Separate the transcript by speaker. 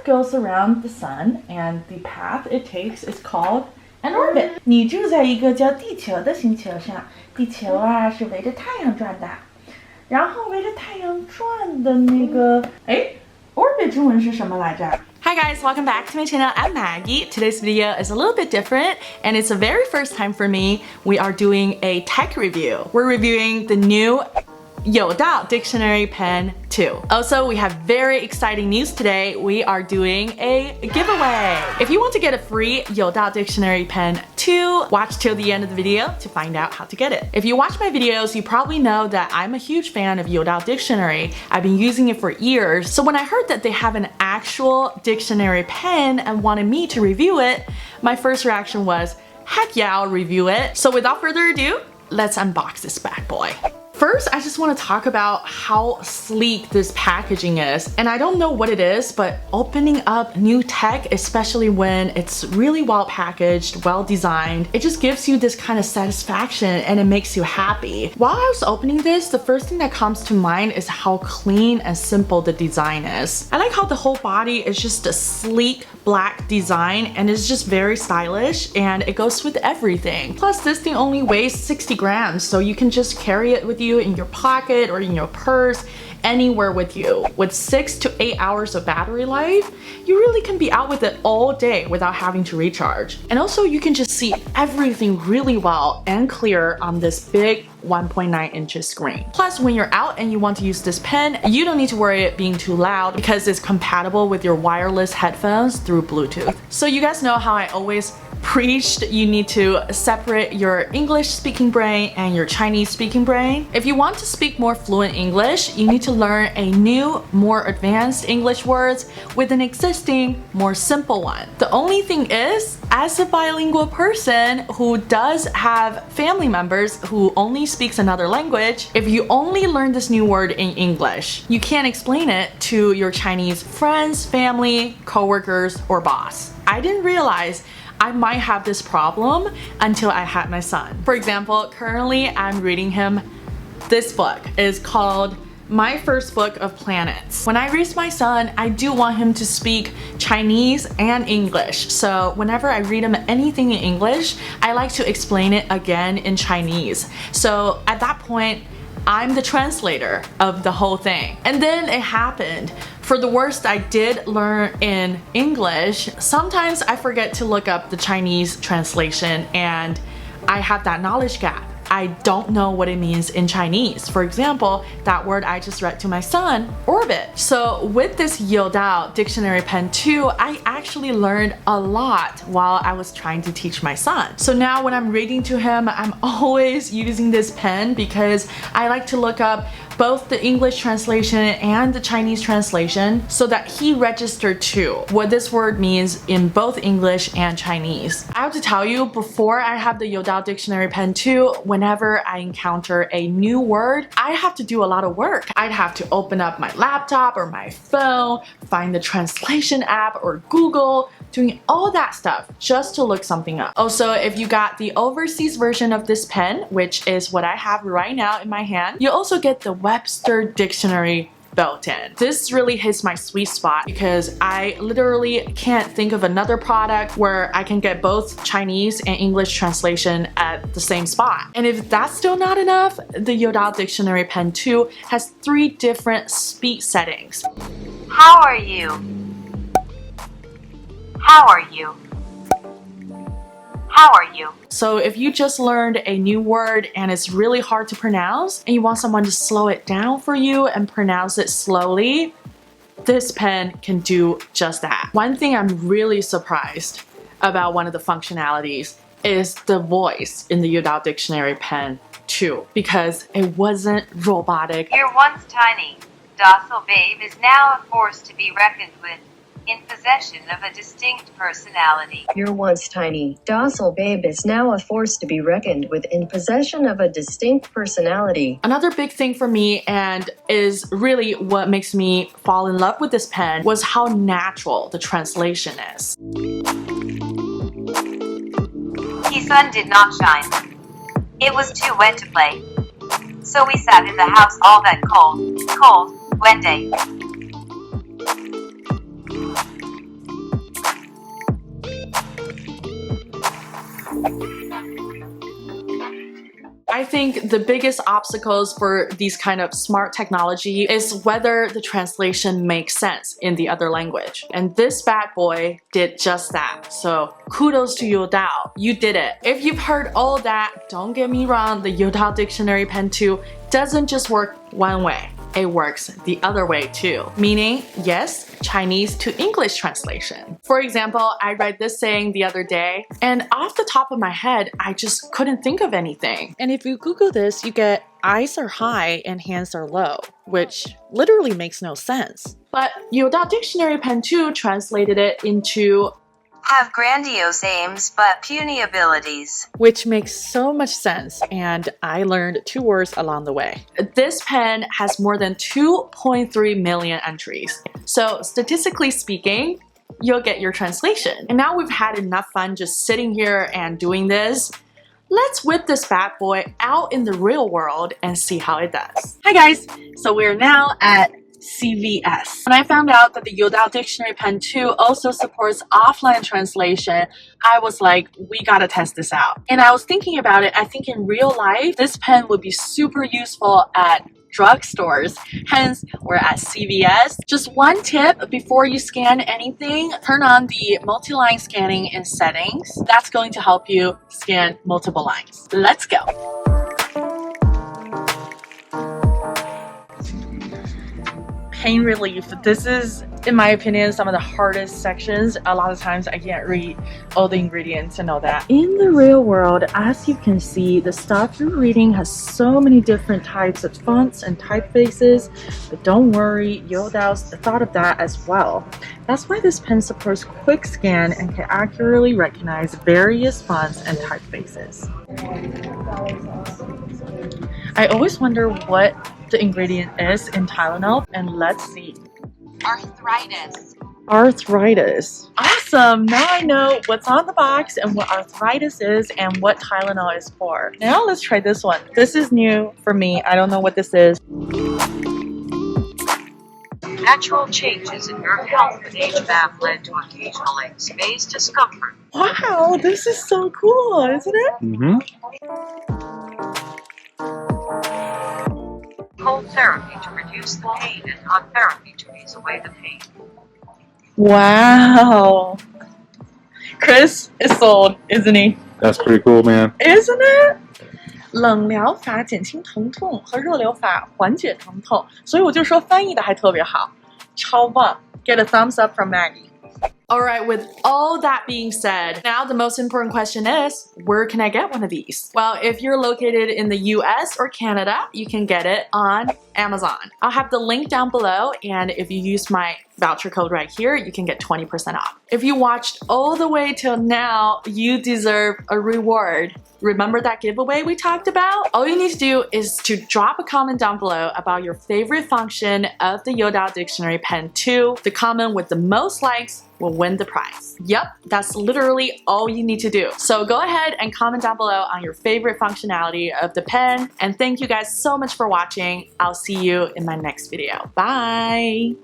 Speaker 1: goes around the sun, and the path it takes is called an orbit. 你住在一个叫地球的星球上，地球啊是围着太阳转的，然后围着太阳转的那个，orbit 中文是什么来着？
Speaker 2: Hi guys, welcome back to my channel. I'm Maggie. Today's video is a little bit different and it's the very first time for me. We are doing a tech review. We're reviewing the new youdao Dictionary Pen 2. Also, we have very exciting news today. We are doing a giveaway. If you want to get a free youdao Dictionary Pen 2, watch till the end of the video to find out how to get it. If you watch my videos, you probably know that I'm a huge fan of youdao Dictionary. I've been using it for years. So when I heard that they have an actual dictionary pen and wanted me to review it, my first reaction was, heck yeah, I'll review it. So without further ado, let's unbox this bad boy. First, I just want to talk about how sleek this packaging is. And I don't know what it is, but opening up new tech, especially when it's really well packaged, well designed, it just gives you this kind of satisfaction and it makes you happy. While I was opening this, the first thing that comes to mind is how clean and simple the design is. I like how the whole body is just a sleek black design and it's just very stylish and it goes with everything. Plus, this thing only weighs 60 grams, so you can just carry it with you in your pocket or in your purse, anywhere with you. With 6 to 8 hours of battery life, you really can be out with it all day without having to recharge. And also you can just see everything really well and clear on this big 1.9 inches screen. Plus, when you're out and you want to use this pen, you don't need to worry it being too loud because it's compatible with your wireless headphones through Bluetooth. So you guys know how I always preached you need to separate your English speaking brain and your Chinese speaking brain. If you want to speak more fluent English, you need to learn a new, more advanced English words with an existing, more simple one. The only thing is, as a bilingual person who does have family members who only speaks another language, if you only learn this new word in English, you can't explain it to your Chinese friends, family, coworkers, or boss. I didn't realize I might have this problem until I had my son. For example, currently I'm reading him this book. It's called My First Book of Planets. When I raise my son, I do want him to speak Chinese and English. So whenever I read him anything in English, I like to explain it again in Chinese. So at that point, I'm the translator of the whole thing. And then it happened. For the worst, I did learn in English. Sometimes I forget to look up the Chinese translation and I have that knowledge gap. I don't know what it means in Chinese. For example, that word I just read to my son, orbit. So with this youdao Dictionary Pen 2, I actually learned a lot while I was trying to teach my son. So now when I'm reading to him, I'm always using this pen because I like to look up both the English translation and the Chinese translation so that he registered too what this word means in both English and Chinese. I have to tell you, before I have the youdao Dictionary Pen 2, whenever I encounter a new word, I have to do a lot of work. I'd have to open up my laptop or my phone, find the translation app or Google, doing all that stuff just to look something up. Also, if you got the overseas version of this pen, which is what I have right now in my hand, you also get the Maaaxter dictionary built in. This really hits my sweet spot because I literally can't think of another product where I can get both Chinese and English translation at the same spot. And if that's still not enough, the youdao Dictionary Pen 2 has 3 different speed settings.
Speaker 3: How are you? How are you? How are you?
Speaker 2: So if you just learned a new word and it's really hard to pronounce and you want someone to slow it down for you and pronounce it slowly, this pen can do just that. One thing I'm really surprised about one of the functionalities is the voice in the youdao Dictionary Pen 2 because it wasn't robotic.
Speaker 3: Your once tiny, docile babe is now a force to be reckoned with, in possession of a distinct personality.
Speaker 4: Your once tiny, docile babe is now a force to be reckoned with, in possession of a distinct personality.
Speaker 2: Another big thing for me, and is really what makes me fall in love with this pen, was how natural the translation is.
Speaker 3: His sun did not shine. It was too wet to play. So we sat in the house all that cold, wet day.
Speaker 2: I think the biggest obstacles for these kind of smart technology is whether the translation makes sense in the other language. And this bad boy did just that. So kudos to youdao. You did it. If you've heard all that, don't get me wrong, the youdao Dictionary Pen 2 doesn't just work one way. It works the other way too. Meaning, yes, Chinese to English translation. For example, I read this saying the other day, and off the top of my head, I just couldn't think of anything. And if you Google this, you get eyes are high and hands are low, which literally makes no sense. But youdao Dictionary Pen 2 translated it into
Speaker 3: have grandiose aims but puny abilities.
Speaker 2: Which makes so much sense, and I learned 2 words along the way. This pen has more than 2.3 million entries. So statistically speaking, you'll get your translation. And now we've had enough fun just sitting here and doing this. Let's whip this bad boy out in the real world and see how it does. Hi guys! So we're now at CVS. When I found out that the youdao Dictionary Pen 2 also supports offline translation, I was like, we gotta test this out. And I was thinking about it, I think in real life, this pen would be super useful at drugstores. Hence, we're at CVS. Just one tip before you scan anything, turn on the multi-line scanning in settings. That's going to help you scan multiple lines. Let's go. Pain relief. This is, in my opinion, some of the hardest sections. A lot of times I can't read all the ingredients and all that. In the real world, as you can see, the stuff you're reading has so many different types of fonts and typefaces, but don't worry, youdao's thought of that as well. That's why this pen supports quick scan and can accurately recognize various fonts and typefaces. I always wonder what the ingredient is in Tylenol, and let's see.
Speaker 3: Arthritis.
Speaker 2: Arthritis. Awesome! Now I know what's on the box and what arthritis is and what Tylenol is for. Now let's try this one. This is new for me. I don't know what this is.
Speaker 3: Natural changes in your health with age have led to occasional space discomfort.
Speaker 2: Wow, this is so cool, isn't it?
Speaker 5: Mm-hmm.
Speaker 3: Cold therapy to reduce the pain and hot therapy to ease away the pain.
Speaker 2: Wow. Chris is sold, isn't he?
Speaker 5: That's pretty cool, man.
Speaker 2: Isn't it? 冷疗法减轻疼痛和热疗法缓解疼痛，所以我就说翻译的还特别好，超棒。Get a thumbs up from Maggie. Alright, with all that being said, now the most important question is, where can I get one of these? Well, if you're located in the US or Canada, you can get it on Amazon. I'll have the link down below, and if you use my voucher code right here, you can get 20% off. If you watched all the way till now, you deserve a reward. Remember that giveaway we talked about? All you need to do is to drop a comment down below about your favorite function of the youdao Dictionary Pen 2. The comment with the most likes will win the prize. Yep, that's literally all you need to do. So go ahead and comment down below on your favorite functionality of the pen. And thank you guys so much for watching. I'll see you in my next video. Bye!